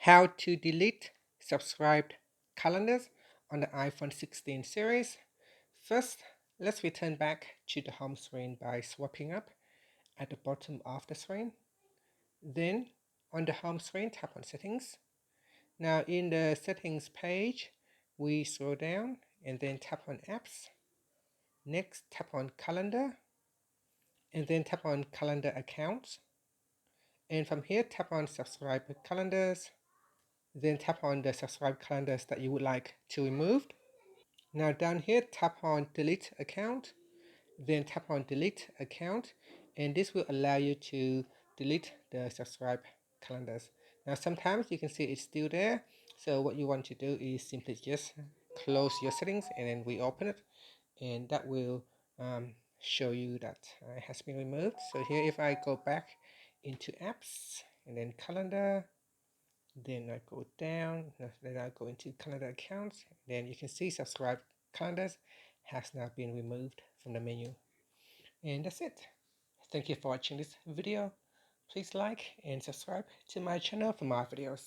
How to delete subscribed calendars on the iPhone 16 series. First, let's return back to the home screen by swiping up at the bottom of the screen. Then, on the home screen, tap on Settings. Now, in the Settings page, we scroll down and then tap on Apps. Next, tap on Calendar and then tap on Calendar Accounts. And from here, tap on Subscribe Calendars. Then tap on the subscribe calendars that you would like to remove. Now down here, tap on Delete Account. Then tap on Delete Account. And this will allow you to delete the subscribe calendars. Now sometimes you can see it's still there. So what you want to do is simply just close your settings and then reopen it. And that will show you that it has been removed. So here, if I go back into apps and then calendar, then I go down, then I go into calendar accounts, then you can see subscribe calendars has now been removed from the menu. And that's it. Thank you for watching this video. Please like and subscribe to my channel for more videos.